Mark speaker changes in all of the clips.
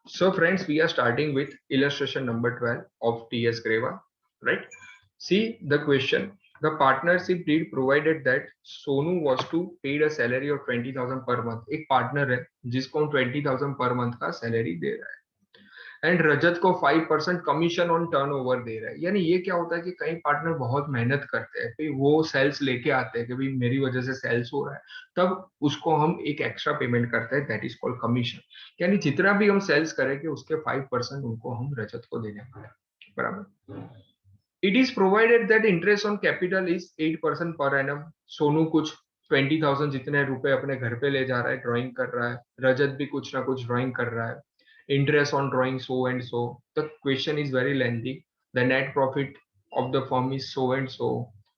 Speaker 1: So friends, we are starting with illustration number 12 of T.S. Greva, right? See the question. The partnership deed provided that Sonu was to paid a salary of 20,000 per month. एक partner है जिसको हम 20,000 per month का salary दे रहा है and रजत को 5% commission on turnover दे रहा है। यानी ये क्या होता है कि कई पार्टनर बहुत मेहनत करते हैं, फिर वो सेल्स लेके आते हैं कि भाई मेरी वजह से सेल्स हो रहा है, तब उसको हम एक एक्स्ट्रा पेमेंट करते हैं, दैट इज कॉल्ड कमीशन। यानी जितना भी हम सेल्स करेंगे उसके 5% उनको हम रजत को देने वाले हैं, बराबर। It is provided that interest on capital is 8% per annum. Sonu कुछ 20,000 जितने रुपए अपने घर पे ले जा रहा है, ड्राइंग कर रहा है, रजत भी कुछ ना कुछ ड्राइंग कर रहा है। Interest on drawing so and so. The question is very lengthy. The net profit of the firm is so and so.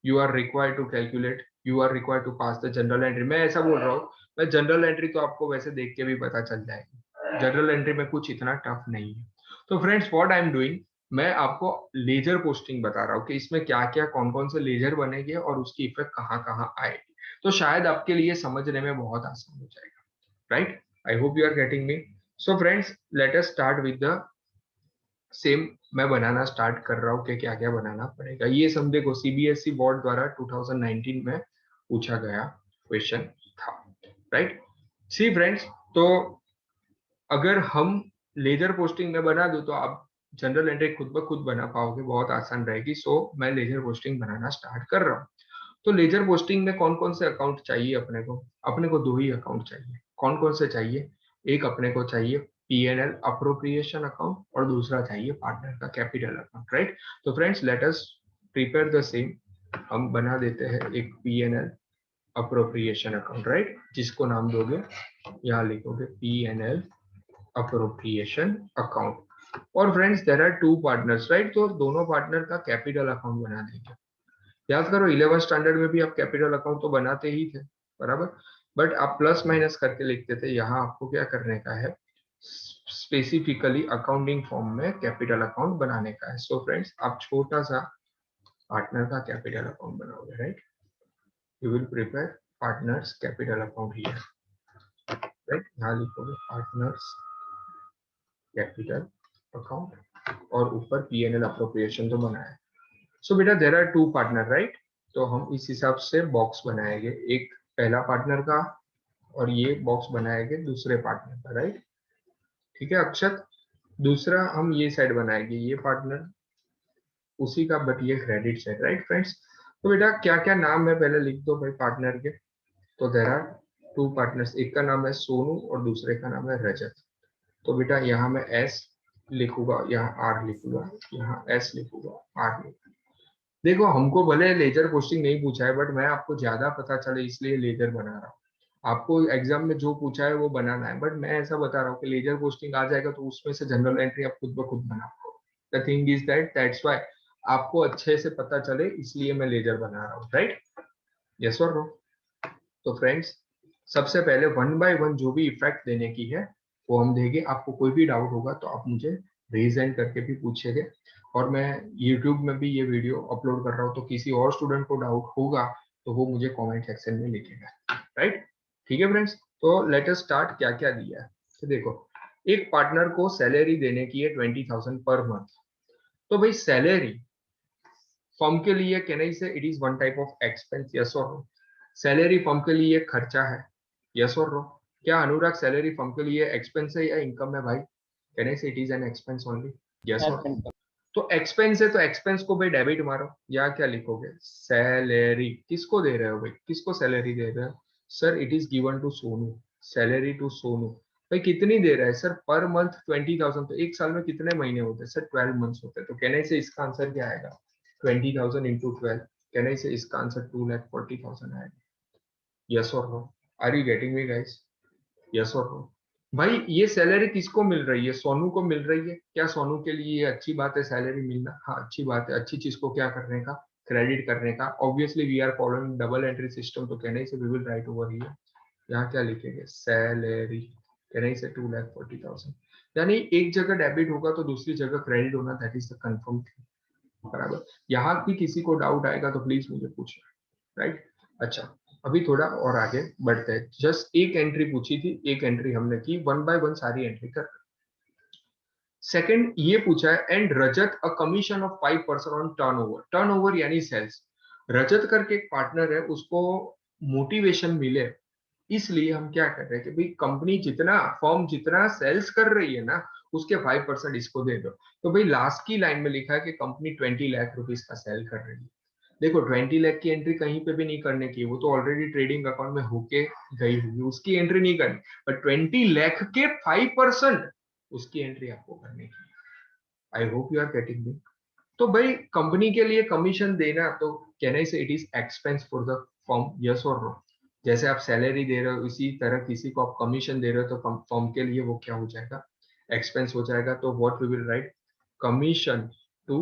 Speaker 1: You are required to calculate. You are required to pass the journal entry. मैं ऐसा बोल रहा हूँ, मैं general entry तो आपको वैसे देख के भी पता चल जाएगी। जनरल एंट्री में कुछ इतना टफ नहीं है। तो friends, what I am doing, मैं आपको लेजर पोस्टिंग बता रहा हूँ कि इसमें क्या क्या कौन कौन से लेजर बनेंगे और उसकी इफेक्ट कहाँ कहाँ आएगी। तो शायद आपके लिए समझने में बहुत आसान हो जाएगा, right? I hope you are getting me. So friends, let us start with the same. मैं बनाना स्टार्ट कर रहा हूँ कि क्या क्या बनाना पड़ेगा। ये सब देखो सीबीएसई बोर्ड द्वारा 2019 में पूछा गया क्वेश्चन था, राइट? सी फ्रेंड्स, तो अगर हम लेजर पोस्टिंग में बना दो तो आप जनरल एंट्री खुद ब खुद बना पाओगे, बहुत आसान रहेगी। सो मैं लेजर पोस्टिंग बनाना स्टार्ट कर रहा हूँ। तो लेजर पोस्टिंग में कौन कौन से अकाउंट चाहिए अपने को दो ही अकाउंट चाहिए। कौन कौन से चाहिए? एक अपने को चाहिए पीएनएल अप्रोप्रिएशन अकाउंट और दूसरा चाहिए पार्टनर का कैपिटल अकाउंट, राइट? तो friends, let us prepare the same. हम बना देते हैं एक पीएनएल अप्रोप्रिएशन अकाउंट, राइट? जिसको नाम दोगे, यहाँ लिखोगे पीएनएल अप्रोप्रिएशन अकाउंट। और friends, there are two partners, right? तो दोनों पार्टनर का कैपिटल अकाउंट बना देंगे। याद करो 11th स्टैंडर्ड में भी आप कैपिटल अकाउंट तो बनाते ही थे, बराबर, बट आप प्लस माइनस करके लिखते थे। यहाँ आपको क्या करने का है, स्पेसिफिकली अकाउंटिंग फॉर्म में कैपिटल अकाउंट बनाने का है। सो फ्रेंड्स, आप छोटा सा पार्टनर का कैपिटल अकाउंट बनाओगे, right? You will prepare partners capital account here, right? यहाँ लिखोगे पार्टनर्स कैपिटल अकाउंट और ऊपर पीएनएल अप्रोप्रिएशन तो बनाया। सो बेटा, there are two partner, right? तो हम इस हिसाब से बॉक्स बनाएंगे, एक पहला पार्टनर का और ये बॉक्स बनाएंगे दूसरे पार्टनर का, राइट? ठीक है अक्षत। दूसरा हम ये साइड बनाएंगे, ये पार्टनर उसी का, बट ये क्रेडिट साइड, राइट फ्रेंड्स? तो बेटा क्या क्या नाम है पहले लिख दो भाई पार्टनर के। तो देयर आर टू पार्टनर्स, एक का नाम है सोनू और दूसरे का नाम है रजत। तो बेटा यहाँ मैं एस लिखूंगा, यहाँ आर लिखूंगा, यहाँ एस लिखूंगा, आर लिखूंगा। देखो हमको भले लेजर पोस्टिंग नहीं पूछा है, बट मैं आपको ज्यादा पता चले इसलिए लेजर बना रहा हूँ। आपको एग्जाम में जो पूछा है वो बनाना है, बट मैं ऐसा बता रहा हूँ कि लेजर पोस्टिंग आ जाएगा तो उसमें से जनरल एंट्री आप खुद ब खुद बना पाओ। The thing is that's why आपको अच्छे से पता चले इसलिए मैं लेजर बना रहा हूँ, राइट? यस और नो? तो फ्रेंड्स, सबसे पहले वन बाय वन जो भी इफेक्ट देने की है वो हम देंगे। आपको कोई भी डाउट होगा तो आप मुझे रेज हैंड करके भी पूछेंगे, और मैं YouTube में भी ये वीडियो अपलोड कर रहा हूँ, तो किसी और स्टूडेंट को डाउट होगा तो वो मुझे कमेंट सेक्शन में लिखेगा, राइट? ठीक है फ्रेंड्स, तो लेट अस स्टार्ट। क्या क्या दिया है तो देखो, एक पार्टनर को सैलरी देने की है 20,000 पर मंथ। तो भाई सैलरी फर्म के लिए कहने से it is one type of expense, yes और नो? सैलरी फर्म के लिए खर्चा है, यस और नो? क्या अनुराग सैलरी फर्म के लिए एक्सपेंस है या इनकम है भाई? कहने से it is an expense only, yes और नो? तो एक्सपेंस है तो एक्सपेंस को भाई डेबिट मारो, या क्या लिखोगे? सैलरी किसको दे रहे हो भाई, किसको सैलरी दे रहे हो? Sir it is given to Sonu, salary to Sonu. भाई कितनी दे रहा है सर? Per month 20,000। तो एक साल में कितने महीने होते हैं सर? 12 मंथ्स होते हैं। तो कहने से इसका आंसर क्या आएगा? 20,000 इंटू 12। कहने से इसका आंसर 2,40,000 आएगा, यस और no? Are you getting me guys? Yes और नो? भाई ये सैलरी किसको मिल रही है? सोनू को मिल रही है। क्या सोनू के लिए ये अच्छी बात है सैलरी मिलना? हाँ अच्छी बात है। अच्छी चीज को क्या करने का? क्रेडिट करने का। Obviously we are following double entry system, तो कहने से we will write over here. यहाँ क्या लिखेंगे? सैलरी। कहने से 2,40,000। यानी एक जगह डेबिट होगा तो दूसरी जगह क्रेडिट होना, that is the confirm thing, बराबर। यहाँ भी किसी को डाउट आएगा तो प्लीज मुझे पूछना, राइट? अच्छा, अभी थोड़ा और आगे बढ़ते हैं। जस्ट एक एंट्री पूछी थी, एक एंट्री हमने की, वन बाय वन सारी एंट्री कर। सेकंड ये पूछा है and Rajat a commission of 5% on turnover. Turnover यानी सेल्स। रजत करके एक पार्टनर है, उसको मोटिवेशन मिले, इसलिए हम क्या कर रहे हैं कि भाई कंपनी जितना, फर्म जितना सेल्स कर रही है ना, उसके 5% इसको दे दो। तो भाई लास्ट की लाइन में लिखा है कि कंपनी 20 लाख रुपीज का सेल कर रही है। देखो 20 लाख की एंट्री कहीं पे भी नहीं करने की, वो तो ऑलरेडी ट्रेडिंग अकाउंट में होके गई हुई, उसकी एंट्री नहीं करनी। बट 20 लाख के 5% उसकी एंट्री आपको करने की। I hope you are getting me. तो भाई कंपनी के लिए कमीशन देना, तो कहना ही से it is expense for the firm, yes और नो। जैसे आप सैलरी दे रहे हो इसी तरह किसी को आप कमीशन दे रहे हो, तो फर्म के लिए वो क्या हो जाएगा, एक्सपेंस हो जाएगा। तो what we will write, commission to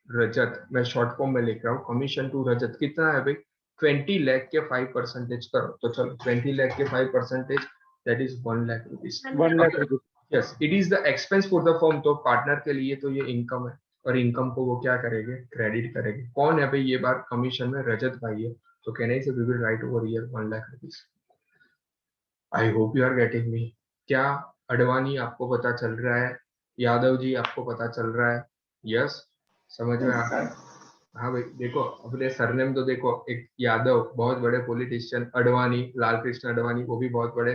Speaker 1: Rajat. मैं शॉर्ट फॉर्म में लिख रहा हूँ, कमीशन टू रजत कितना है भाई, 20 लाख के 5% करो, तो चलो 20 लाख के 5%, that is 1 lakh rupees.
Speaker 2: 1 lakh rupees.
Speaker 1: Yes, it is the expense for the firm. तो पार्टनर के लिए तो ये इनकम है, और इनकम को वो क्या करेंगे, क्रेडिट करेंगे। कौन है भाई, ये बार कमीशन में रजत भाई है। तो कहने से we will write over here 1 lakh rupees. I hope you are getting me. क्या अडवाणी आपको पता चल रहा है, यादव जी आपको पता चल रहा है, यस, समझ में आ रहा है। हाँ भाई देखो, अपने सरनेम तो देखो, एक यादव बहुत बड़े पॉलिटिशियन, अडवाणी लाल कृष्ण अडवाणी वो भी बहुत बड़े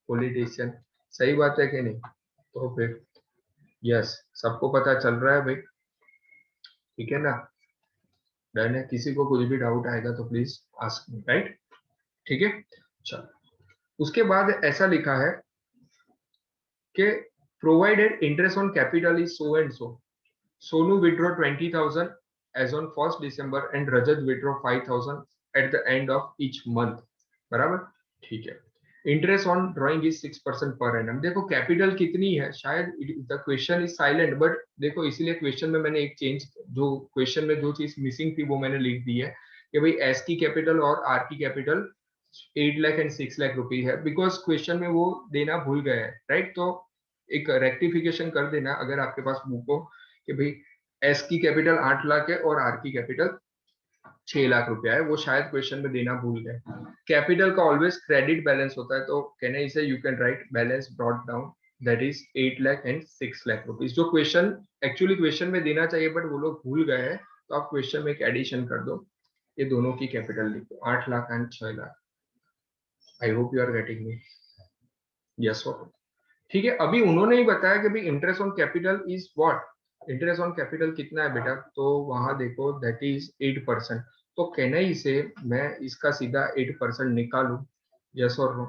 Speaker 1: पॉलिटिशियन, सही बात है कि नहीं। तो फिर यस, सबको पता चल रहा है भाई, ठीक है ना, डन है। किसी को कुछ भी डाउट आएगा तो प्लीज आस्क मी, राइट, ठीक है। चलो उसके बाद ऐसा लिखा है कि provided interest on capital is so and so, Sonu withdraw 20,000 as on 1 December and Rajat withdraw 5,000 at the end of each month, बराबर, ठीक है। Interest on drawing is 6% per annum. देखो कैपिटल कितनी है, शायद the question is silent, but देखो इसीलिए question में मैंने एक चेंज, जो क्वेश्चन में जो चीज मिसिंग थी वो मैंने लिख दी है कि भाई एस की कैपिटल और आर की capital 8 lakh and 6 lakh rupees है, बिकॉज क्वेश्चन में वो देना भूल गए हैं, राइट। तो एक रेक्टिफिकेशन कर देना अगर आपके पास बुक हो, कि भाई एस की कैपिटल 8 लाख है और आर की कैपिटल 6 लाख रुपया है, वो शायद क्वेश्चन में देना भूल गए। कैपिटल का ऑलवेज क्रेडिट बैलेंस होता है, तो कहने से you can right balance brought down, that is 8 lakh and 6 lakh rupees, जो क्वेश्चन एक्चुअली क्वेश्चन में देना चाहिए बट वो लोग भूल गए हैं। तो आप क्वेश्चन में एक एडिशन कर दो, ये दोनों की कैपिटल लिखो, 8 lakh and 6 lakh. I hope you are getting me, yes और ठीक है। अभी उन्होंने ही बताया कि भाई interest on capital is what, interest on capital कितना है बेटा, तो वहां देखो दैट इज 8%। तो कहना से मैं इसका सीधा 8% निकालू, यस और नो।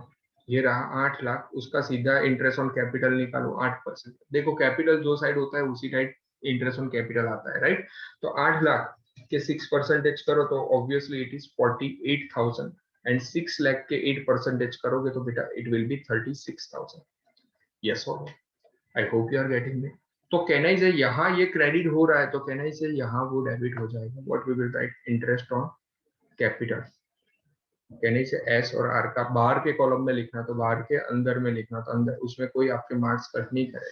Speaker 1: ये रहा 8 लाख, उसका सीधा इंटरेस्ट ऑन कैपिटल निकालो 8%। देखो कैपिटल जो साइड होता है उसी साइड इंटरेस्ट ऑन कैपिटल आता है, राइट। तो 8 लाख के 6% करो तो obviously it is 48,000, and 6 lakh के 8% करोगे तो बेटा इट विल बी 36,000, यस और no. I hope you are getting me. तो कहना से यहाँ ये क्रेडिट हो रहा है, तो कहना से यहाँ वो डेबिट हो जाएगा। What we will write, interest on capital. कहने से एस और आर का बाहर के कॉलम में लिखना, तो बाहर के अंदर में लिखना, तो अंदर उसमें कोई आपके मार्क्स कट नहीं करे।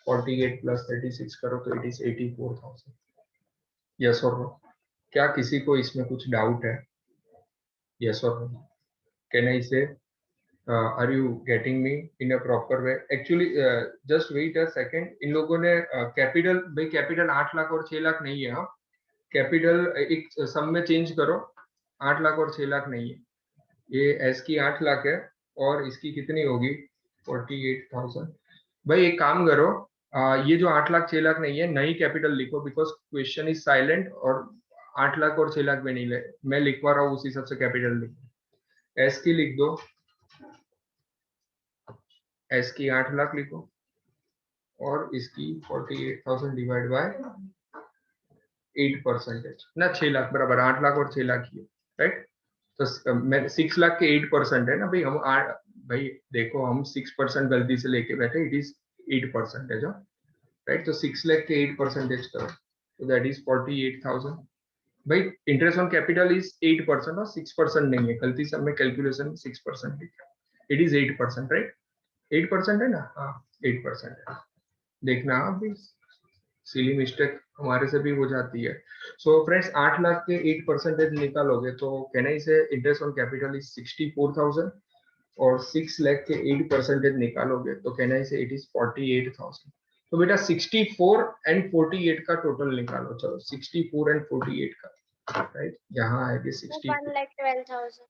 Speaker 1: 48 प्लस 36 करो तो इट इज 84,000, यस और नो। क्या किसी को इसमें कुछ डाउट है, यस और नो। कहना से are you getting me in a proper way. Actually just wait a second, इन लोगों ने कैपिटल, भाई कैपिटल 8 लाख और 6 लाख नहीं है, हाँ। कैपिटल एक सम में चेंज करो, 8 लाख और 6 लाख नहीं है, ये एस की 8 लाख है और इसकी कितनी होगी 48,000। भाई एक काम करो, ये जो 8 लाख 6 लाख नहीं है, नई कैपिटल लिखो, बिकॉज क्वेश्चन इज साइलेंट, और 8 लाख और 6 लाख में नहीं ले, मैं लिखवा रहा हूँ उस हिसाब से कैपिटल लिखो। एस की लिख दो, एस की 8 लाख लिखो, और इसकी 48,000 डिवाइड बाय 8% ना, 6 लाख बराबर 8 लाख और 6 लाख ही है, राइट। तो मैं 6 लाख के 8% है ना भाई, हम भाई देखो हम 6% गलती से लेके बैठे, इट इज 8% है जो, राइट। तो 6 लाख के 8% करो तो दैट इज 48,000। भाई इंटरेस्ट ऑन कैपिटल इज 8% और 6% नहीं है, गलती से हमने कैलकुलेशन 6% लिखा, इट इज 8%, राइट। 8% है ना, हाँ 8% है। देखना आप भी, सिली मिस्टेक हमारे से भी हो जाती है। सो फ्रेंड्स 8 लाख के 8% निकालोगे तो कहना से इंटरेस्ट ऑन कैपिटल इज 64,000, और 6 लाख के 8% निकालोगे तो कहना से इट इज 48,000। तो बेटा 64 एंड 48 का टोटल निकालो। चलो 64 एंड 48 का, राइट, यहाँ आएगी
Speaker 2: 1,12,000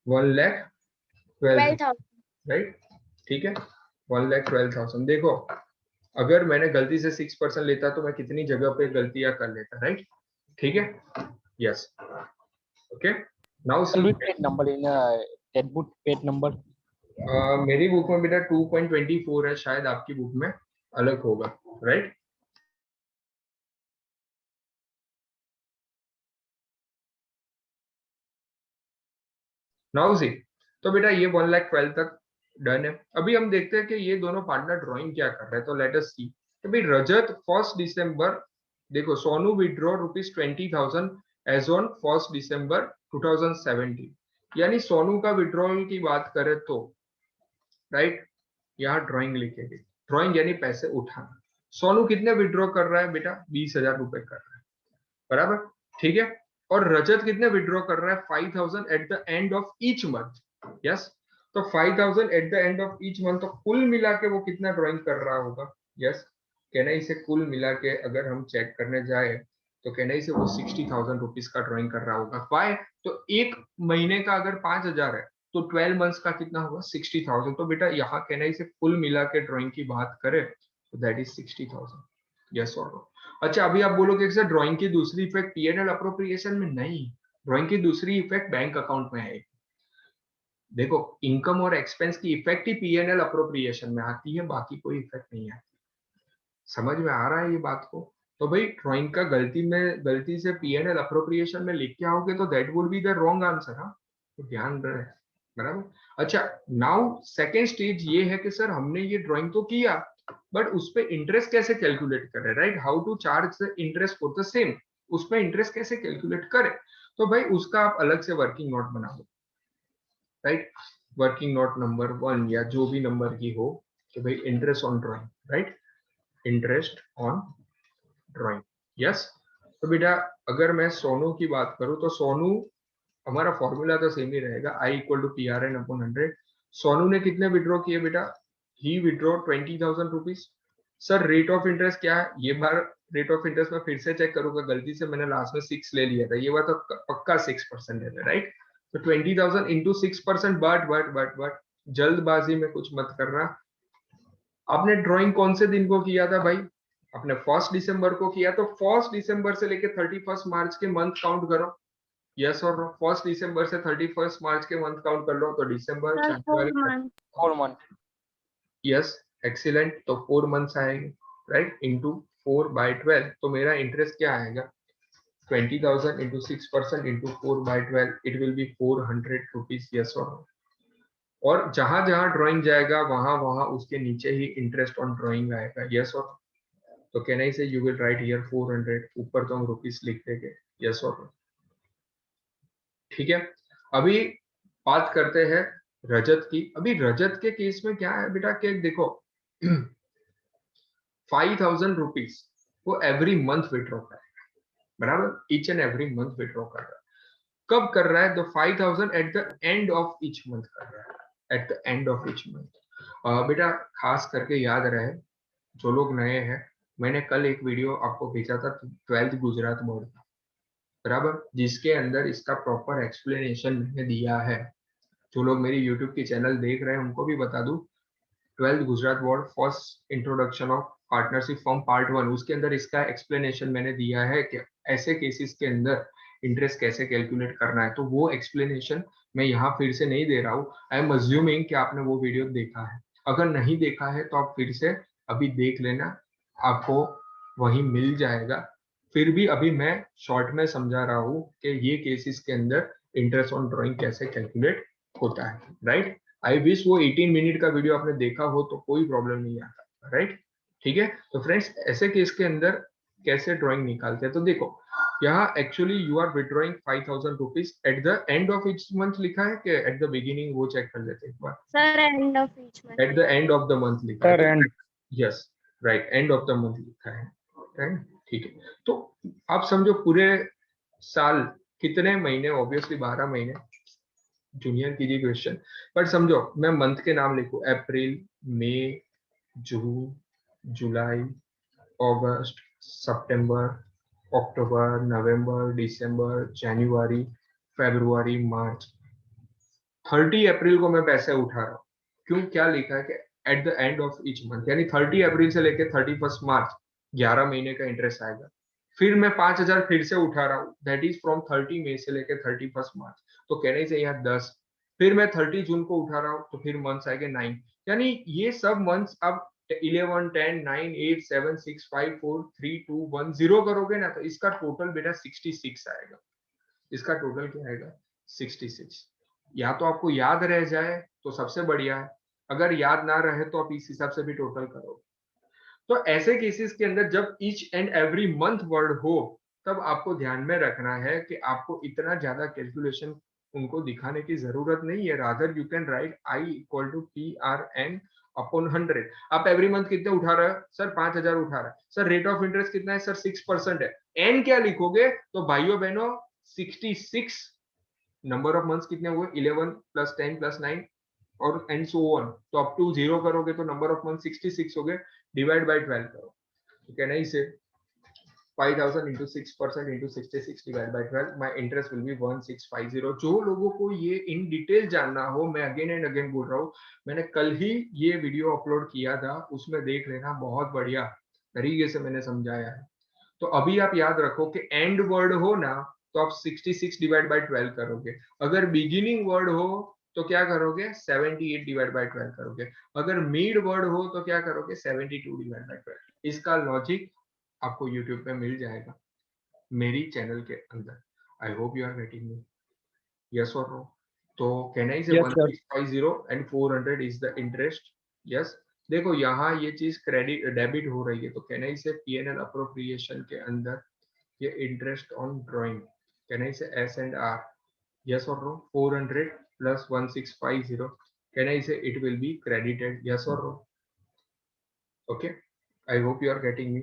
Speaker 1: 1,12,000, राइट, ठीक है, 1,12,000। देखो अगर मैंने गलती से 6% लेता तो मैं कितनी जगह पे गलतियां कर लेता, राइट, ठीक है, yes, okay. Now see
Speaker 3: page number in text page number
Speaker 1: मेरी बुक में बेटा 2.24 है, शायद आपकी बुक में अलग होगा, राइट। नाउ सी, तो बेटा ये 1,12,000 तक डन है। अभी हम देखते हैं कि ये दोनों पार्टनर ड्राइंग क्या कर रहे हैं। तो लेट अस सी। तो भाई रजत 1 दिसंबर, देखो सोनू विड्रॉ ₹20,000 एज ऑन 1 दिसंबर 2017, यानी सोनू का विड्रॉल की बात करें तो, राइट, यहाँ ड्राइंग लिखेगी, ड्राइंग यानी पैसे उठाना। सोनू कितने विड्रॉ कर रहा है बेटा? 20,000 रुपए कर रहा है, बराबर, ठीक है। और रजत कितने विड्रॉ कर रहा है? 5,000 at the end of each month, yes. तो 5,000 at the end of each month, तो कुल मिला के वो कितना ड्राइंग कर रहा होगा? यस, कहना इसे कुल मिला के अगर हम चेक करने जाए तो कहना इसे वो 60,000 रुपीज का ड्राइंग कर रहा होगा। वाई? तो एक महीने का अगर 5,000 है तो 12 मंथ्स का कितना होगा? 60,000। तो बेटा यहाँ कहना इसे कुल मिला के ड्राइंग की बात करें तो दैट इज 60,000, यस और नो। अच्छा, अभी आप बोलोगे सर ड्राइंग की दूसरी इफेक्ट पीएनएल अप्रोप्रिएशन में? नहीं, ड्राइंग की दूसरी इफेक्ट बैंक अकाउंट में है। देखो इनकम और एक्सपेंस की इफेक्ट ही पीएनएल अप्रोप्रिएशन में आती है, बाकी कोई इफेक्ट नहीं है। समझ में आ रहा है ये बात को? तो भाई ड्राइंग का गलती से पीएनएल अप्रोप्रिएशन में लिख के आओगे तो that would be the wrong answer. हाँ, तो ध्यान रहे, बराबर। अच्छा, नाउ सेकेंड स्टेज ये है कि सर हमने ये ड्राइंग तो किया, बट उस पे इंटरेस्ट कैसे कैलकुलेट करें, right? How to charge the interest for the same, उस पे इंटरेस्ट कैसे कैलकुलेट करें? तो भाई उसका आप अलग से वर्किंग नोट बना लो, राइट। वर्किंग नोट नंबर 1 या जो भी नंबर की हो कि भाई interest on drawing, right, interest on drawing, yes. तो बेटा अगर मैं सोनू की बात करूं तो सोनू, हमारा फॉर्मूला तो सेम ही रहेगा, I equal to PRN/100। Sonu ने कितने विड्रॉ किए बेटा? He withdraw 20,000 rupees. Sir rate of interest क्या है? ये बार रेट ऑफ इंटरेस्ट में फिर से चेक करूंगा, गलती से मैंने लास्ट में 6 ले लिया था, ये बार तो पक्का 6% है, राइट। तो 20,000 इंटू 6%। बट जल्दबाजी में कुछ मत करना। आपने ड्राइंग कौन से दिन को किया था भाई? आपने 1 दिसंबर को किया, तो 1 दिसंबर से लेके 31 मार्च के मंथ काउंट करो, यस और नो। 1 दिसंबर से 31 मार्च के मंथ काउंट कर लो, तो दिसंबर, जनवरी,
Speaker 3: 4 मंथ,
Speaker 1: यस, एक्सीलेंट। तो 4 मंथ्स आएंगे, राइट, इंटू 4/12। तो मेरा इंटरेस्ट क्या आएगा? 20,000 into 6% into 4/12, it will B 400 rupees, yes और नो। और जहां जहां ड्राइंग जाएगा वहां वहां उसके नीचे ही इंटरेस्ट ऑन ड्राइंग आएगा, यस और नो। तो कैन आई से यू विल राइट हियर 400, ऊपर तो हम रुपीज लिख देंगे, यस और नो, ठीक है। अभी बात करते हैं रजत की। अभी रजत के केस में क्या है बेटा कि देखो 5,000 रुपीज वो एवरी मंथ विड्रॉ कर रहा है, बराबर, each and every month withdraw कर रहा है। कब कर रहा है? तो 5,000 at the end of each month कर रहा है, eight the end of each month. बेटा खास करके याद रहे जो लोग नए हैं, मैंने कल एक वीडियो आपको भेजा था 12th गुजरात बोर्ड का, बराबर, जिसके अंदर इसका प्रॉपर एक्सप्लेनेशन मैंने दिया है। जो लोग मेरी यूट्यूब की चैनल देख रहे हैं उनको भी बता दूं, 12th Gujarat board first introduction of partnership form part 1, उसके अंदर इसका एक्सप्लेनेशन मैंने दिया है कि ऐसे केसेस के अंदर इंटरेस्ट कैसे कैलकुलेट करना है। तो वो एक्सप्लेनेशन मैं यहाँ फिर से नहीं दे रहा हूँ। आई एम अज्यूमिंग कि आपने वो वीडियो देखा है, अगर नहीं देखा है तो आप फिर से अभी देख लेना, आपको वही मिल जाएगा। फिर भी अभी मैं शॉर्ट में समझा रहा हूँ कि ये केसेस के अंदर इंटरेस्ट ऑन ड्राइंग कैसे कैलकुलेट होता है, राइट। आई विश वो 18 मिनट का वीडियो आपने देखा हो तो कोई प्रॉब्लम नहीं आता, राइट, ठीक है। तो फ्रेंड्स ऐसे केस के अंदर कैसे ड्राइंग निकालते हैं? तो देखो यहाँ actually you are withdrawing 5,000 rupees at the end of each month लिखा है कि एट द बिगिनिंग, वो चेक कर लेते हैं एक बार।
Speaker 2: Sir end of each month,
Speaker 1: at the end of the month लिखा है, yes, right, end of the month लिखा है, राइट, ठीक है। तो आप समझो पूरे साल कितने महीने? ऑब्वियसली 12 महीने, जूनियर कीजिए क्वेश्चन, बट समझो मैं मंथ के नाम लिखूं, अप्रैल, मई, जून, जुलाई, अगस्त, सितंबर, अक्टूबर, नवंबर, दिसंबर, जनवरी, फरवरी, मार्च, 30 अप्रैल को मैं पैसे उठा रहा हूँ। क्यों, क्या लिखा है कि at the end of each month, यानी 30 अप्रैल से लेके 31 मार्च 11 महीने का इंटरेस्ट आएगा। फिर मैं 5,000 फिर से उठा रहा हूँ, दैट इज फ्रॉम 30 मई से लेके 31 मार्च, तो कहने से यहाँ 10। फिर मैं 30 जून को उठा रहा हूँ, तो फिर मंथ्स आएंगे 9, यानी ये सब मंथ्स अब 11, 10, 9, 8, 7, 6, 5, 4, 3, 2, 1, 0 करोगे ना, तो इसका टोटल बेटा 66 आएगा। इसका टोटल क्या आएगा? 66। या तो आपको याद रह जाए तो सबसे बढ़िया है, अगर याद ना रहे तो आप इस हिसाब से भी टोटल करो। तो ऐसे केसेस के अंदर जब each and every month word हो, तब आपको ध्यान में रखना है कि आपको इतना ज्यादा कैलकुलेशन उनको दिखाने की जरूरत नहीं है। Rather you can write I equal to P R N upon 100। आप एवरी मंथ कितने उठा रहे हो सर? 5,000 उठा रहा है सर। रेट ऑफ इंटरेस्ट कितना है सर? 6% है। एन क्या लिखोगे? तो भाइयों बहनों 66, नंबर ऑफ मंथ्स कितने हुए? 11 प्लस 10 प्लस 9 और एंड सो ऑन। तो अप टू 0 करोगे तो नंबर ऑफ मंथ 66 हो गए, डिवाइड बाय 12 करो, तो कहना ही से 5,000 into 6% into 66 divided by 12, my interest will be 1650। जो लोगों को ये इन डिटेल जानना हो, मैं अगेन एंड अगेन बोल रहा हूँ, मैंने कल ही ये वीडियो अपलोड किया था, उसमें देख लेना, बहुत बढ़िया तरीके से मैंने समझाया है। तो अभी आप याद रखो कि एंड वर्ड हो ना, तो आप 66 डिवाइड बाय 12 करोगे। अगर बिगिनिंग वर्ड हो तो क्या करोगे? 78 डिवाइड बाय 12 करोगे। अगर मिड वर्ड हो तो क्या करोगे? 72 डिवाइड बाय 12। इसका लॉजिक आपको यूट्यूब पे मिल जाएगा मेरी चैनल के अंदर। I hope you are getting me, yes और नो? तो can I say
Speaker 3: Yes, sir.
Speaker 1: 1650 and 400 is the interest? Yes. देखो यहाँ ये चीज क्रेडिट डेबिट हो रही है, तो कैन आई से पीएनएल अप्रोप्रिएशन के अंदर ये interest on drawing, can I say S and R? Yes और no? 400 plus 1650, can I say it will be credited? Yes और no? Okay, I hope you are getting me.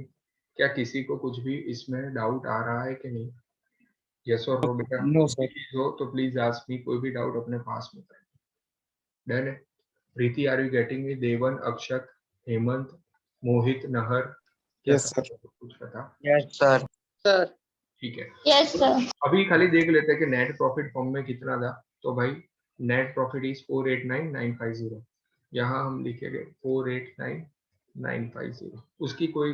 Speaker 1: क्या किसी को कुछ भी इसमें डाउट आ रहा है कि नहीं? यस और नो बेटा?
Speaker 3: No,
Speaker 1: कुछ भी
Speaker 3: sir.
Speaker 1: चीज हो तो प्लीज आस्क मी, कोई भी डाउट अपने पास में करें। डन है? प्रीति, आर यू गेटिंग मी? देवन, अक्षत, हेमंत, मोहित, नहर, क्या
Speaker 3: Yes,
Speaker 1: सब
Speaker 3: sir.
Speaker 1: कुछ पता?
Speaker 3: Yes, sir.
Speaker 1: ठीक है।
Speaker 2: Yes, sir.
Speaker 1: अभी खाली देख लेते हैं कि नेट प्रॉफिट फॉर्म में कितना था। तो भाई नेट प्रॉफिट इज 489,950। यहाँ हम लिखेंगे 489,950। उसकी कोई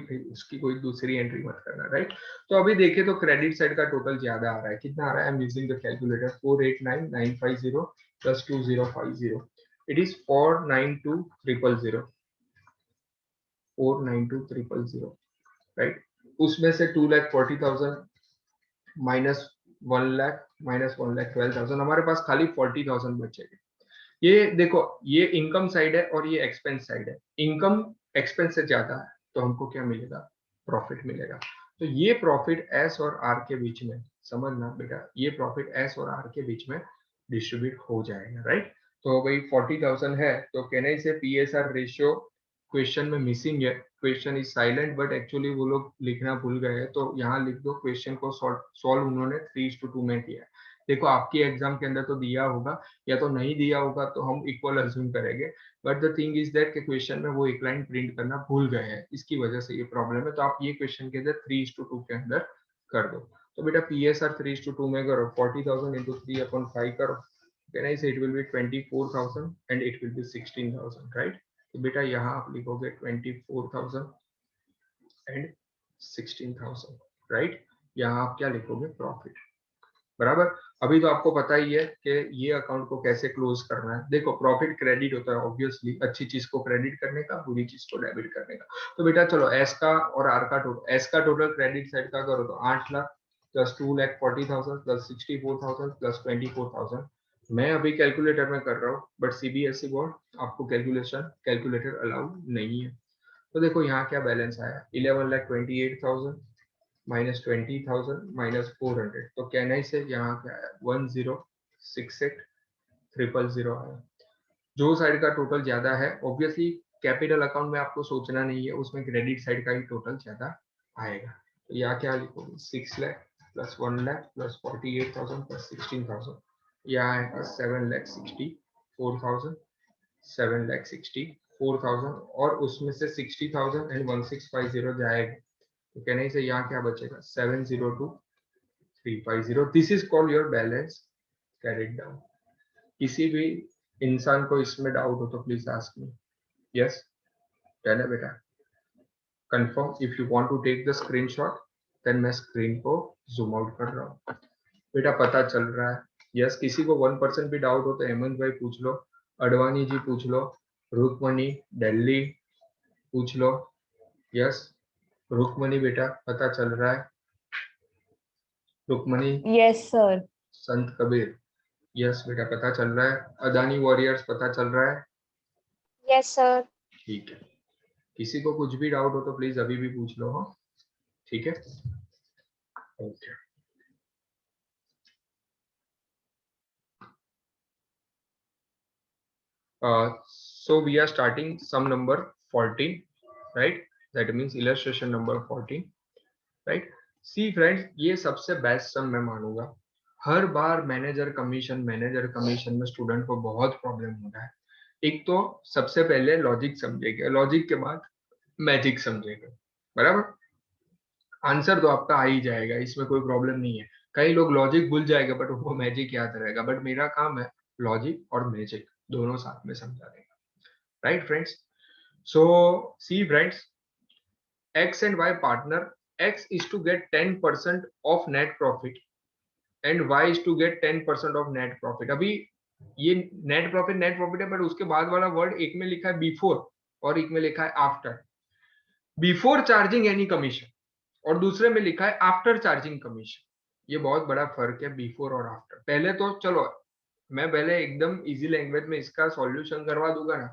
Speaker 1: दूसरी एंट्री मत करना, राइट? तो अभी देखें तो क्रेडिट साइड का टोटल ज्यादा आ रहा है। कितना आ रहा है? I am using the calculator. 489,950 plus 2050, it is 492,000। 492,000, right? उसमें से 2,40,000 माइनस 1 लाख माइनस 1,12,000, हमारे पास खाली 40,000 बचेगा। ये देखो, ये इनकम साइड है और ये एक्सपेंस साइड है। इनकम एक्सपेंस से ज्यादा है तो हमको क्या मिलेगा? प्रॉफिट मिलेगा। तो ये प्रॉफिट एस और आर के बीच में, समझना बेटा, ये प्रॉफिट एस और आर के बीच में डिस्ट्रीब्यूट हो जाएगा, राइट? तो भाई 40,000 है, तो कहने से P S R ratio question में मिसिंग है। Question is silent, but actually वो लोग लिखना भूल गए हैं, तो यहाँ लिख दो क्वेश्चन को सॉल्व उन्होंने 3:2 में किया है। देखो आपके एग्जाम के अंदर तो दिया होगा, या तो नहीं दिया होगा तो हम इक्वल अज्यूम करेंगे, but the thing is that के क्वेश्चन में वो एक लाइन प्रिंट करना भूल गए हैं, इसकी वजह से ये प्रॉब्लम है। तो आप ये क्वेश्चन के अंदर 3:2 के अंदर कर दो। तो बेटा पी एस आर 3:2 में करो, 40,000 इंटू 3/5 करो, then I say it will be 24,000 and it will be 16,000, right? तो बेटा यहाँ आप लिखोगे 24,000 एंड 16,000, राइट? यहाँ आप क्या लिखोगे? प्रॉफिट, बराबर। अभी तो आपको पता ही है कि ये अकाउंट को कैसे क्लोज करना है। देखो प्रॉफिट क्रेडिट होता है ऑब्वियसली, अच्छी चीज को क्रेडिट करने का, बुरी चीज को डेबिट करने का। तो बेटा चलो एस का और आर का टोटल, एस का टोटल क्रेडिट साइड का करो तो 8 लाख प्लस 2,40,000 प्लस 64,000 प्लस 24,000। मैं अभी कैलकुलेटर में कर रहा हूँ, बट सीबीएसई बोर्ड आपको कैलकुलेटर अलाउड नहीं है। तो देखो यहाँ क्या बैलेंस आया? 11,28,000 माइनस 20,000 माइनस 400, तो कहना ही से यहाँ क्या आया? 10,68,000 आया। जो साइड का टोटल ज्यादा है, ऑब्वियसली कैपिटल अकाउंट में आपको सोचना नहीं है, उसमें क्रेडिट साइड का ही टोटल ज्यादा आएगा। तो यहाँ क्या लिखोगे? 6 lakh plus 1 lakh plus 48,000 plus 16,000, यहाँ आएगा 7,64,000, 7,64,000, और उसमें से 60,000 एंड 1650 जाएगा तो कहने से यहाँ क्या बचेगा 702,350. This is called your balance carried down. किसी भी इंसान को इसमें डाउट हो तो please ask me. Yes, done है बेटा. Confirm. If you want to take the screenshot then मैं स्क्रीन को जूम आउट कर रहा हूँ. बेटा पता चल रहा है. यस, किसी को 1% भी डाउट हो तो हेमंत भाई पूछ लो, अडवाणी जी पूछ लो, रुकमणी दिल्ली पूछ लो. यस, रुकमणी बेटा पता चल रहा है. Rukmani.
Speaker 2: Yes sir.
Speaker 1: Sant Kabir. Yes बेटा पता चल रहा है. अदानी वॉरियर्स पता चल रहा है.
Speaker 2: Yes sir.
Speaker 1: ठीक है. किसी को कुछ भी डाउट हो तो प्लीज अभी भी पूछ लो. हाँ ठीक है. Okay. So we are starting sum number 14, right? That means illustration number 14, right? See friends, ये सबसे बेस्ट सम मैं मानूंगा. हर बार मैनेजर कमीशन में स्टूडेंट को बहुत प्रॉब्लम हो रहा है. एक तो सबसे पहले लॉजिक समझेगा, लॉजिक के बाद मैजिक समझेगा. बराबर. आंसर तो आपका आ ही जाएगा, इसमें कोई प्रॉब्लम नहीं है. कई लोग लॉजिक भूल जाएगा बट उनको मैजिक याद रहेगा. बट मेरा काम है लॉजिक और मैजिक दोनों साथ में समझा देगा. Right friends? So see friends, X and Y partner. X is to get 10% of net profit and Y is to get 10% of net profit. अभी ये नेट प्रॉफिट है बट उसके बाद वाला वर्ड एक में लिखा है बिफोर और एक में लिखा है after. Before charging any commission और दूसरे में लिखा है आफ्टर चार्जिंग कमीशन. ये बहुत बड़ा फर्क है बिफोर और आफ्टर. पहले तो चलो मैं पहले एकदम इजी लैंग्वेज में इसका सॉल्यूशन करवा दूंगा ना,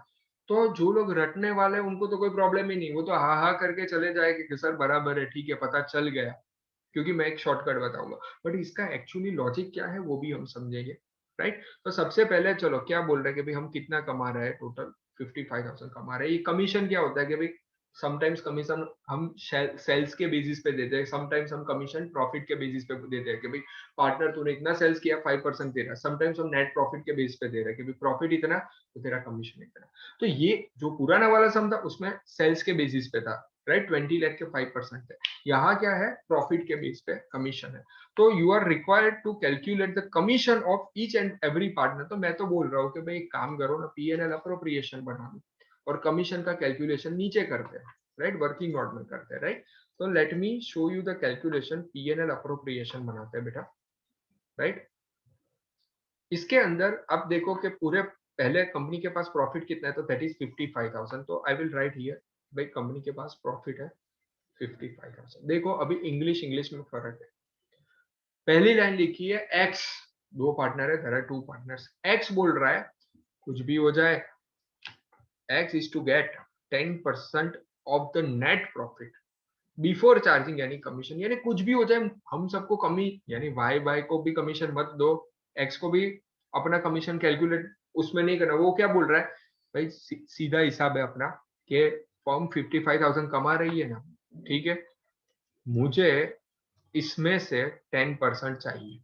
Speaker 1: तो जो लोग रटने वाले उनको तो कोई प्रॉब्लम ही नहीं. वो तो हा करके चले जाएंगे कि सर बराबर है, ठीक है, पता चल गया, क्योंकि मैं एक शॉर्टकट बताऊंगा. बट इसका एक्चुअली लॉजिक क्या है वो भी हम समझेंगे. राइट. तो सबसे पहले चलो क्या बोल रहे हैं कि भाई हम कितना कमा रहे हैं. टोटल 55,000 कमा रहे हैं. ये कमीशन क्या होता है कि भाई समटाइम्स कमीशन हम सेल्स के बेसिस पे देते हैं, समटाइम्स हम कमीशन प्रॉफिट के बेसिस पे देते हैं कि भाई पार्टनर तूने इतना सेल्स किया 5% दे रहा. समटाइम्स हम नेट प्रॉफिट के बेसिस पे दे रहे हैं कि भाई प्रॉफिट इतना तो तेरा कमीशन इतना. तो ये जो पुराना वाला सम था उसमें सेल्स के बेसिस पे था. राइट. 20 लाख के 5% है. यहाँ क्या है, प्रॉफिट के बेस पे कमीशन है. तो you are required to calculate the commission of each and every partner. तो मैं तो बोल रहा हूँ कि भाई एक काम करो ना, P&L अप्रोप्रिएशन बना लो और कमीशन का कैलकुलेशन नीचे करते हैं. राइट. वर्किंग नोट में करते हैं. राइट. तो let me show you the calculation. P&L appropriation बनाते हैं बेटा. राइट. इसके अंदर आप देखो कि पूरे पहले कंपनी के पास प्रॉफिट कितना है, तो दैट इज 55,000. तो आई विल राइट हियर भाई कंपनी के पास प्रॉफिट है 55,000. देखो अभी इंग्लिश में फर्क है. पहली लाइन लिखी है एक्स, दो पार्टनर है, there are two partners. X बोल रहा है कुछ भी हो जाए, X is to get 10% of the net profit before charging यानी कमीशन. यानी कुछ भी हो जाए हम सबको कमी, यानी वाई को भी कमीशन मत दो, एक्स को भी अपना कमीशन कैलकुलेट उसमें नहीं करना. वो क्या बोल रहा है भाई, सीधा हिसाब है अपना कि फर्म 55,000 कमा रही है ना, ठीक है, मुझे इसमें से 10% चाहिए.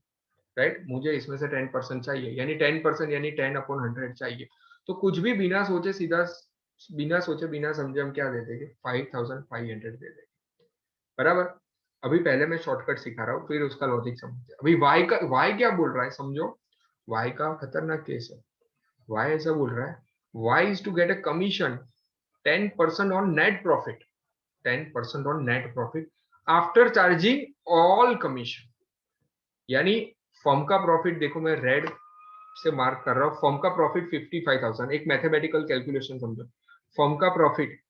Speaker 1: राइट. मुझे इसमें से 10% चाहिए, यानी 10% यानी 10/100 चाहिए. तो कुछ भी बिना सोचे सीधा बिना समझे हम क्या दे देंगे, 5,500 दे देंगे. बराबर. अभी पहले मैं शॉर्टकट सिखा रहा हूँ फिर उसका लॉजिक समझते. अभी वाई क्या बोल रहा है समझो. वाई का खतरनाक केस है. वाई ऐसा बोल रहा है, Y is to get a commission 10% on net profit, 10% on net profit after charging all commission. यानी फर्म का प्रॉफिट देखो मैं रेड से मार्क कर रहा हूँ. फर्म का प्रॉफिट 55,000. एक मैथमेटिकल कैलकुलेशन समझो. फर्म का प्रॉफिट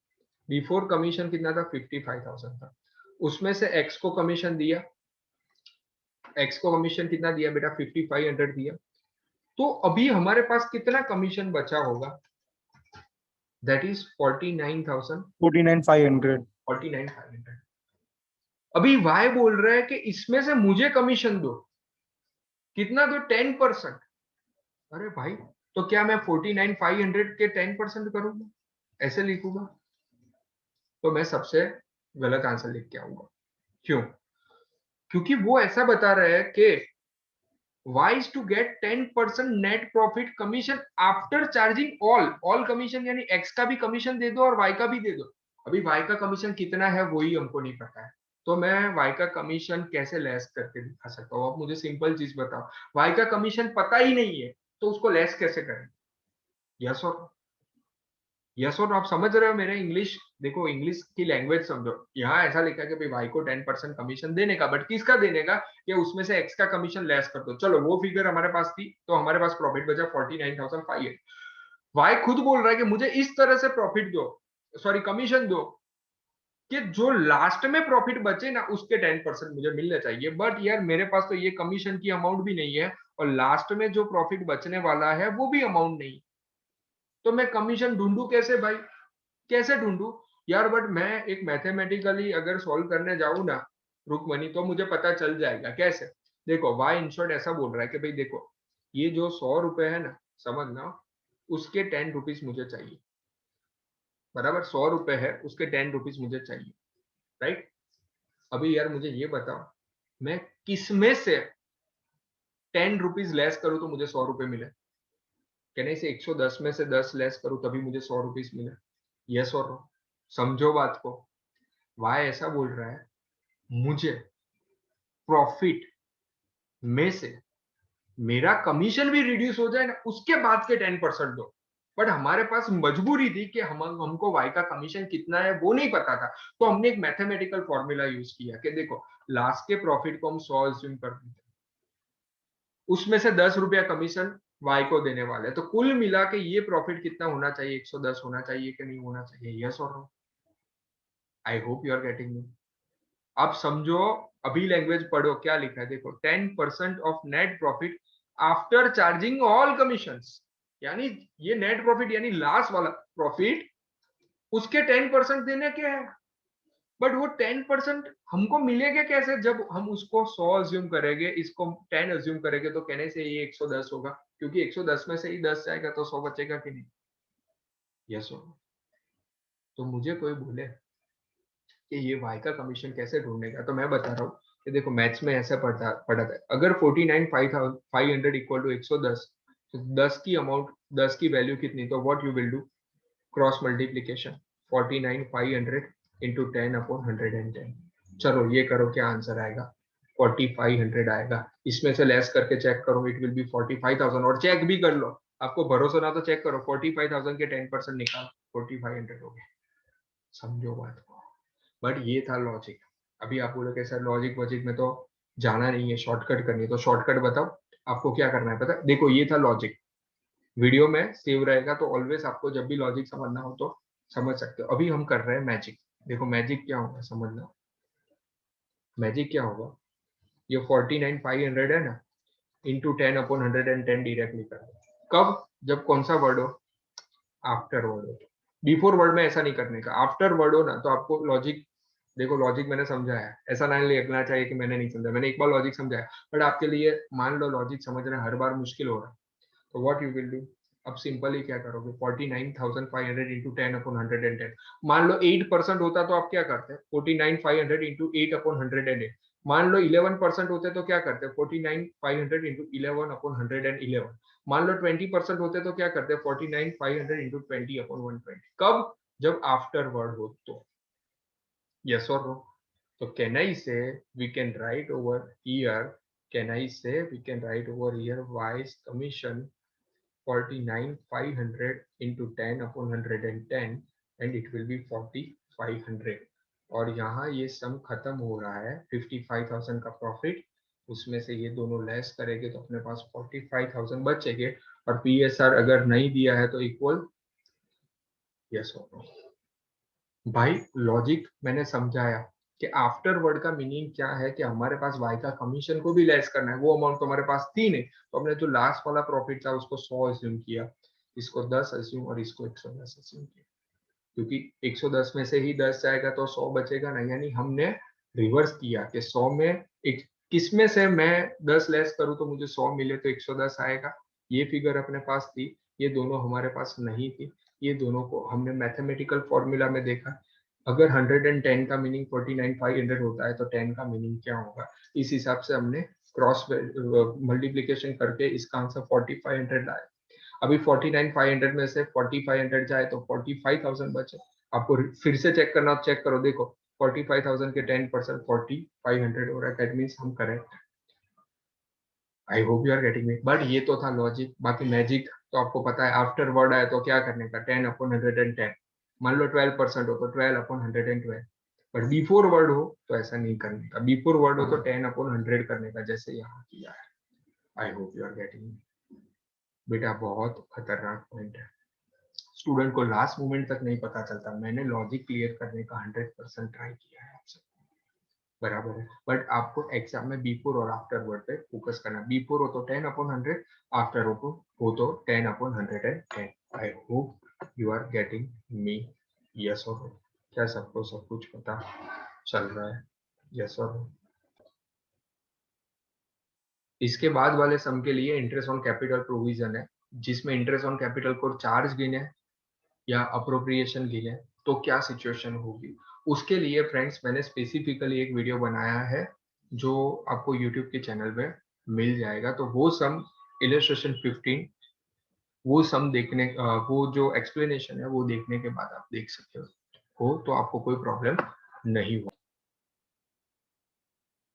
Speaker 1: बिफोर कमीशन कितना था, 55,000 था. उसमें से एक्स को कमीशन दिया. एक्स को कमीशन कितना दिया बेटा, 5500 दिया. तो अभी हमारे पास कितना कमीशन बचा होगा, दैट इज 49,000.
Speaker 3: 49,500.
Speaker 1: अभी वाई बोल रहा है कि इसमें से मुझे कमीशन दो. कितना दो, 10%. अरे भाई तो क्या मैं 49,500 के 10% करूंगा, ऐसे लिखूंगा? तो मैं सबसे गलत आंसर लिख के आऊंगा. क्यों? क्योंकि वो ऐसा बता रहे हैं कि Y is to get 10% net profit commission after charging all commission. यानी X का भी कमीशन दे दो और Y का भी दे दो. अभी Y का कमीशन कितना है वही हमको नहीं पता है. तो मैं y का कमीशन कैसे लेस करके दिखा सकता हूँ? आप मुझे सिंपल चीज बताओ, y का कमीशन पता ही नहीं है तो उसको लेस कैसे करें? यस और यस और आप समझ रहे हो मेरे इंग्लिश? देखो इंग्लिश की लैंग्वेज समझो। यहाँ ऐसा लिखा है कि भाई वाई को 10% कमीशन देने का, बट किसका देने का? कि उसमें से एक्स का कमीशन लेस कर दो। चलो वो फिगर हमारे पास थी तो हमारे पास प्रॉफिट बचा 49,500। वाई खुद बोल रहा है कि मुझे इस तरह से प्रॉफिट दो, सॉरी कमीशन दो, कि जो लास्ट में प्रॉफिट बचे ना उसके 10% मुझे मिलना चाहिए। बट यार मेरे पास तो ये कमीशन की अमाउंट भी नहीं है और लास्ट में जो प्रॉफिट बचने वाला है वो भी अमाउंट नहीं। तो मैं कमीशन ढूंढू कैसे भाई? कैसे ढूंढू यार? बट मैं एक मैथमेटिकली अगर सॉल्व करने जाऊं ना रुकमनी, तो मुझे पता चल जाएगा कैसे। देखो वाई इन शॉर्ट ऐसा बोल रहा है कि भाई देखो ये जो 100 रुपए है ना, समझना, उसके 10 रुपीज मुझे चाहिए। बराबर 100 रुपए है, उसके 10 रुपीज मुझे चाहिए, राइट? अभी यार मुझे ये बताओ, मैं किसमें से 10 रुपीज लेस करूं तो मुझे 100 रुपए मिले? कहने से 110 में से 10 लेस करूं तभी मुझे 100 रुपीज मिले। यस और नो? समझो बात को। वाई ऐसा बोल रहा है मुझे प्रॉफिट में से मेरा कमीशन भी रिड्यूस हो जाए ना उसके बाद के 10% दो। बट हमारे पास मजबूरी थी कि हमको वाई का कमीशन कितना है वो नहीं पता था, तो हमने एक मैथमेटिकल फॉर्मूला यूज किया कि देखो लास्ट के प्रॉफिट को हम 100 अज्यूम कर देते, उसमें से 10 रुपया कमीशन वाई को देने वाले, तो कुल मिला के ये प्रॉफिट कितना होना चाहिए? 110 होना चाहिए कि नहीं होना चाहिए? यस और no? I hope you are getting me. आप समझो, अभी लैंग्वेज पढ़ो क्या लिखा है। देखो 10% of net profit after charging all commissions, यानी ये नेट प्रॉफिट यानी लास्ट वाला प्रॉफिट, उसके 10% देने के हैं। बट वो 10% हमको मिलेगा कैसे? जब हम उसको 100 अज्यूम करेंगे, इसको 10 अज्यूम करेंगे, तो कहने से ये 110 होगा, क्योंकि 110 में से ही 10 जाएगा तो 100 बचेगा कि नहीं? यस होगा। तो मुझे कोई बोले कि ये वाई का कमीशन कैसे ढूंढने का, तो मैं बता रहा हूँ कि देखो मैथ्स में ऐसा पढ़ा था, अगर 49,500 इक्वल टू 110, तो 10 की अमाउंट, 10 की वैल्यू कितनी, तो what you will do? Cross multiplication 49,500 into 10 upon 110। चलो ये करो, क्या आंसर आएगा? 4,500 आएगा। इसमें से लेस करके चेक करो, इट विल बी 45,000। और चेक भी कर लो, आपको भरोसा ना तो चेक करो, 45,000 के 10% निकालो, 4,500 हो गए। समझो बात को। बट ये था लॉजिक। अभी आप बोलोगे सर लॉजिक वॉजिक में तो जाना नहीं है, शॉर्टकट करनी है, तो शॉर्टकट बताओ आपको क्या करना है। पता है? देखो ये था लॉजिक, वीडियो में सेव रहेगा, तो ऑलवेज आपको जब भी लॉजिक समझना हो तो समझ सकते हो। अभी हम कर रहे हैं मैजिक। देखो मैजिक क्या होगा समझना। मैजिक क्या होगा, ये 49,500 है ना, इंटू 10 अपॉन 110 डायरेक्टली कर दो। कब? जब कौन सा वर्ड हो? आफ्टर वर्ड हो। बिफोर वर्ड में ऐसा नहीं करने का, आफ्टर वर्ड हो ना तो आपको लॉजिक, देखो लॉजिक मैंने समझाया, ऐसा ना लगना चाहिए कि मैंने नहीं समझा, मैंने एक बार लॉजिक समझाया, बट आपके लिए मान लो लॉजिक समझना हर बार मुश्किल हो रहा है, तो व्हाट यू विल डू? अब सिंपली क्या करोगे, 49,500 इंटू 10 अपॉन 110। मान लो 8% होता तो आप क्या करते? 49,500 इंटू 8 अपॉन 108। मान लो 11% होते तो क्या करते? 49,500 इंटू 11 अपॉन 111। मान लो 20% होते तो क्या करते? 49,500 इंटू 20 अपॉन 120। कब? जब आफ्टर वर्ड हो तो। Yes or no? So can I say we can write over here? Can I say we can write over here Y's commission 49,500 into 10 upon 110 and it will be 4,500। और यहाँ ये सम खत्म हो रहा है 55,000 का प्रॉफिट, उसमें से ये दोनों लेस करेंगे तो अपने पास 45,000 बचेंगे। और पीएसआर अगर नहीं दिया है तो इक्वल यस और नो। भाई लॉजिक मैंने समझाया कि आफ्टर वर्ड का मीनिंग क्या है, कि हमारे पास वाई का कमीशन को भी लेस करना है, वो अमाउंट तो हमारे पास थी नहीं, तो हमने जो लास्ट वाला प्रॉफिट था उसको 100 अज्यूम किया, इसको 10 अज्यूम और इसको 110 अज्यूम किया, क्योंकि 110 में से ही 10 जाएगा तो 100 बचेगा ना, यानी हमने रिवर्स किया कि 100 में एक किस में से मैं 10 लेस करूं तो मुझे 100 मिले तो 110 आएगा। ये फिगर अपने पास थी, ये दोनों हमारे पास नहीं थी, ये दोनों को हमने मैथमेटिकल फॉर्मूला में देखा। अगर 110 का मीनिंग 49,500 होता है तो 10 का मीनिंग क्या होगा, इस हिसाब से हमने क्रॉस मल्टीप्लीकेशन करके इसका आंसर 4,500 लाया। अभी 49,500 में से 4,500 जाए तो 45,000 बचे। आपको फिर से चेक करना, चेक करो, देखो 45,000 के 10% 4500 हो रहा है, दैट मीन्स हम correct. I hope you are getting me. But ये तो था लॉजिक, बाकी मैजिक तो आपको पता है, आफ्टर वर्ड आया तो क्या करने का, 10/110। मान लो 12% हो तो 12/112, बट बिफोर वर्ड हो तो ऐसा नहीं करने का, बिफोर वर्ड हो तो 10/100 करने का, जैसे यहाँ किया है। I hope you are getting me. बेटा बहुत खतरनाक पॉइंट है, स्टूडेंट को लास्ट मोमेंट तक नहीं पता चलता। मैंने लॉजिक क्लियर करने का 100% ट्राई किया है आपसे, बराबर है। बट आपको एग्जाम में बिफोर और आफ्टर वर्ड पे फोकस करना। बिफोर हो तो 10/100, आफ्टर हो तो 10/110। I hope you are getting me. Yes और नो? क्या सबको सब कुछ पता चल रहा है? यस और नो? इसके बाद वाले सम के लिए इंटरेस्ट ऑन कैपिटल प्रोविजन है, जिसमें इंटरेस्ट ऑन कैपिटल को चार्ज गिने या अप्रोप्रिएशन गिने तो क्या सिचुएशन होगी, उसके लिए फ्रेंड्स मैंने स्पेसिफिकली एक वीडियो बनाया है जो आपको यूट्यूब के चैनल पे मिल जाएगा। तो वो सम इलस्ट्रेशन 15, वो सम देखने वो जो एक्सप्लेनेशन है वो देखने के बाद आप देख सकते हो तो आपको कोई प्रॉब्लम नहीं हो।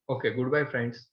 Speaker 1: Okay, good bye friends.